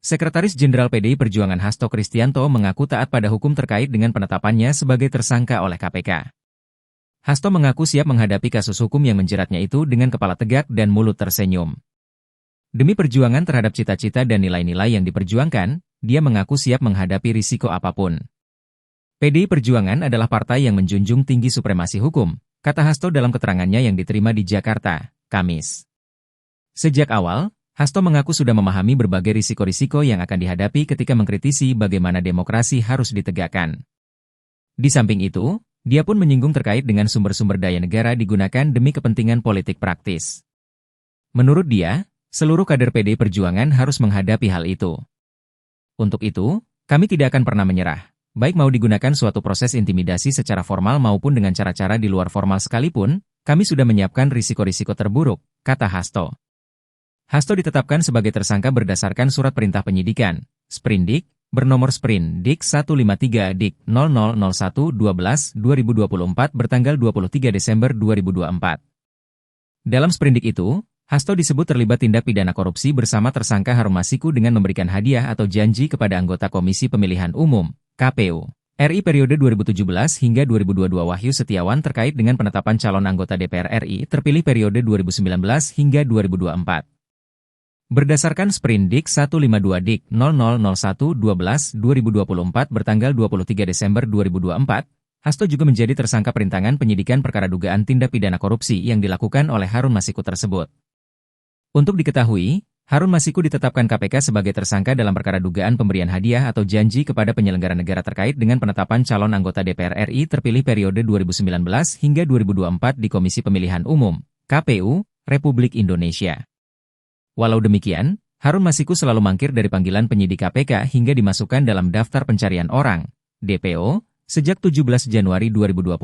Sekretaris Jenderal PDI Perjuangan Hasto Kristianto mengaku taat pada hukum terkait dengan penetapannya sebagai tersangka oleh KPK. Hasto mengaku siap menghadapi kasus hukum yang menjeratnya itu dengan kepala tegak dan mulut tersenyum. Demi perjuangan terhadap cita-cita dan nilai-nilai yang diperjuangkan, dia mengaku siap menghadapi risiko apapun. PDI Perjuangan adalah partai yang menjunjung tinggi supremasi hukum, kata Hasto dalam keterangannya yang diterima di Jakarta, Kamis. Sejak awal, Hasto mengaku sudah memahami berbagai risiko-risiko yang akan dihadapi ketika mengkritisi bagaimana demokrasi harus ditegakkan. Di samping itu, dia pun menyinggung terkait dengan sumber-sumber daya negara digunakan demi kepentingan politik praktis. Menurut dia, seluruh kader PDI Perjuangan harus menghadapi hal itu. Untuk itu, kami tidak akan pernah menyerah, baik mau digunakan suatu proses intimidasi secara formal maupun dengan cara-cara di luar formal sekalipun, kami sudah menyiapkan risiko-risiko terburuk, kata Hasto. Hasto ditetapkan sebagai tersangka berdasarkan surat perintah penyidikan, Sprindik, bernomor Sprindik 153-0001-12-2024 bertanggal 23 Desember 2024. Dalam Sprindik itu, Hasto disebut terlibat tindak pidana korupsi bersama tersangka Harun Masiku dengan memberikan hadiah atau janji kepada anggota Komisi Pemilihan Umum, KPU, RI periode 2017 hingga 2022 Wahyu Setiawan terkait dengan penetapan calon anggota DPR RI terpilih periode 2019 hingga 2024. Berdasarkan Sprindik 152-Dik-0001-12-2024 bertanggal 23 Desember 2024, Hasto juga menjadi tersangka perintangan penyidikan perkara dugaan tindak pidana korupsi yang dilakukan oleh Harun Masiku tersebut. Untuk diketahui, Harun Masiku ditetapkan KPK sebagai tersangka dalam perkara dugaan pemberian hadiah atau janji kepada penyelenggara negara terkait dengan penetapan calon anggota DPR RI terpilih periode 2019 hingga 2024 di Komisi Pemilihan Umum, KPU, Republik Indonesia. Walau demikian, Harun Masiku selalu mangkir dari panggilan penyidik KPK hingga dimasukkan dalam daftar pencarian orang, DPO, sejak 17 Januari 2020.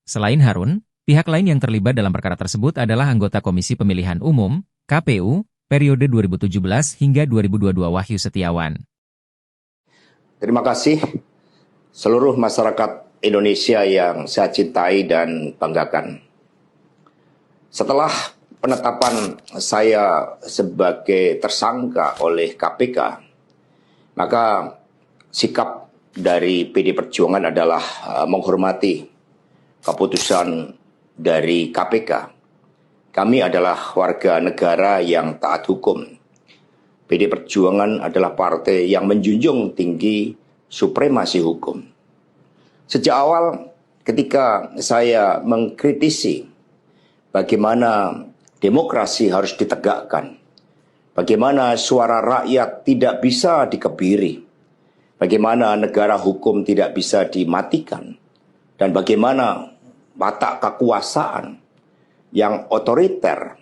Selain Harun, pihak lain yang terlibat dalam perkara tersebut adalah anggota Komisi Pemilihan Umum, KPU, periode 2017 hingga 2022 Wahyu Setiawan. Terima kasih seluruh masyarakat Indonesia yang saya cintai dan banggakan. Setelah penetapan saya sebagai tersangka oleh KPK, maka sikap dari PD Perjuangan adalah menghormati keputusan dari KPK. Kami adalah warga negara yang taat hukum. PD Perjuangan adalah partai yang menjunjung tinggi supremasi hukum. Sejak awal ketika saya mengkritisi bagaimana demokrasi harus ditegakkan, bagaimana suara rakyat tidak bisa dikebiri, bagaimana negara hukum tidak bisa dimatikan, dan bagaimana watak kekuasaan yang otoriter,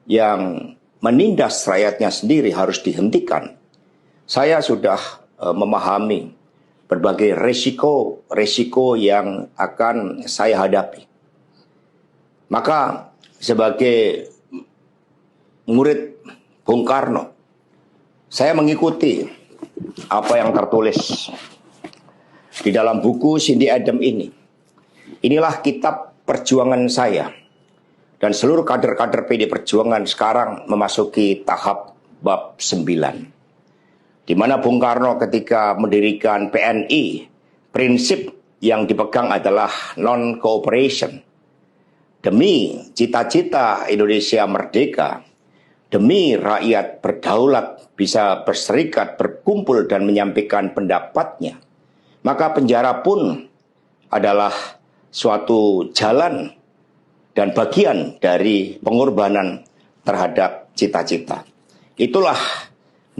yang menindas rakyatnya sendiri harus dihentikan. Saya sudah memahami berbagai resiko yang akan saya hadapi. Maka sebagai murid Bung Karno, saya mengikuti apa yang tertulis di dalam buku Cindy Adams ini. Inilah kitab perjuangan saya. Dan seluruh kader-kader PD Perjuangan sekarang memasuki tahap bab 9. Di mana Bung Karno ketika mendirikan PNI, prinsip yang dipegang adalah non-cooperation. Demi cita-cita Indonesia merdeka, demi rakyat berdaulat bisa berserikat, berkumpul dan menyampaikan pendapatnya, maka penjara pun adalah suatu jalan dan bagian dari pengorbanan terhadap cita-cita. Itulah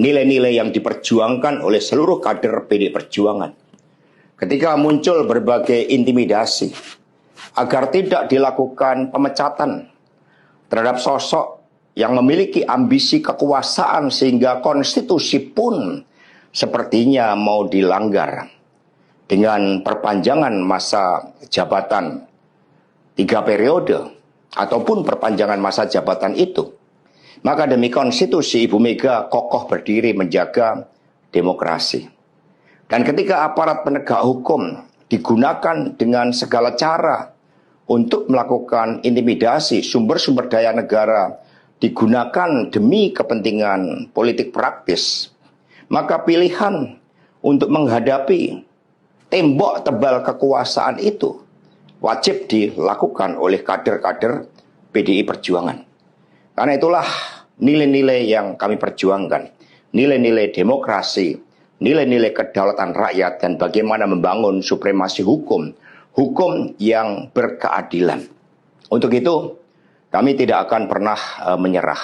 nilai-nilai yang diperjuangkan oleh seluruh kader PD Perjuangan. Ketika muncul berbagai intimidasi, agar tidak dilakukan pemecatan terhadap sosok yang memiliki ambisi kekuasaan sehingga konstitusi pun sepertinya mau dilanggar dengan perpanjangan masa jabatan 3 periode ataupun perpanjangan masa jabatan itu. Maka demi konstitusi Ibu Mega kokoh berdiri menjaga demokrasi. Dan ketika aparat penegak hukum digunakan dengan segala cara untuk melakukan intimidasi sumber-sumber daya negara digunakan demi kepentingan politik praktis, maka pilihan untuk menghadapi tembok tebal kekuasaan itu wajib dilakukan oleh kader-kader PDI Perjuangan. Karena itulah nilai-nilai yang kami perjuangkan, nilai-nilai demokrasi, nilai-nilai kedaulatan rakyat, dan bagaimana membangun supremasi hukum, hukum yang berkeadilan. Untuk itu, kami tidak akan pernah menyerah.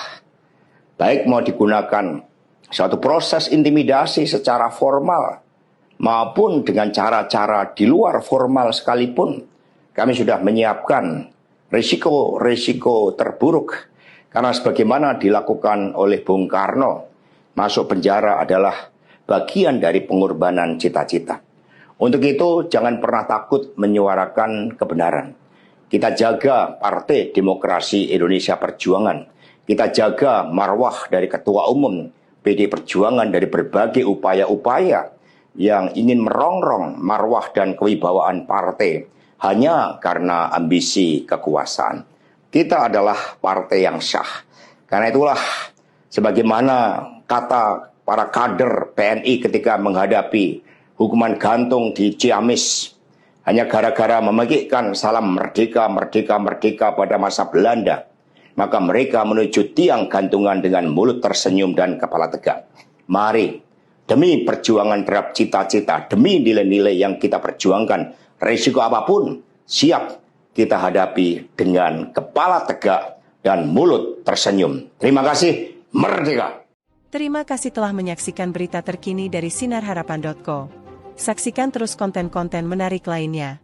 Baik mau digunakan suatu proses intimidasi secara formal maupun dengan cara-cara di luar formal sekalipun, kami sudah menyiapkan risiko-risiko terburuk. Karena sebagaimana dilakukan oleh Bung Karno, masuk penjara adalah bagian dari pengorbanan cita-cita. Untuk itu, jangan pernah takut menyuarakan kebenaran. Kita jaga Partai Demokrasi Indonesia Perjuangan. Kita jaga marwah dari Ketua Umum PDI Perjuangan dari berbagai upaya-upaya yang ingin merongrong marwah dan kewibawaan partai hanya karena ambisi kekuasaan. Kita adalah partai yang sah. Karena itulah, sebagaimana kata para kader PNI ketika menghadapi hukuman gantung di Ciamis, hanya gara-gara memegikkan salam merdeka, merdeka, merdeka pada masa Belanda, maka mereka menuju tiang gantungan dengan mulut tersenyum dan kepala tegak. Mari, demi perjuangan terhadap cita-cita, demi nilai-nilai yang kita perjuangkan, risiko apapun siap kita hadapi dengan kepala tegak dan mulut tersenyum. Terima kasih, merdeka! Terima kasih telah menyaksikan berita terkini dari sinarharapan.co. Saksikan terus konten-konten menarik lainnya.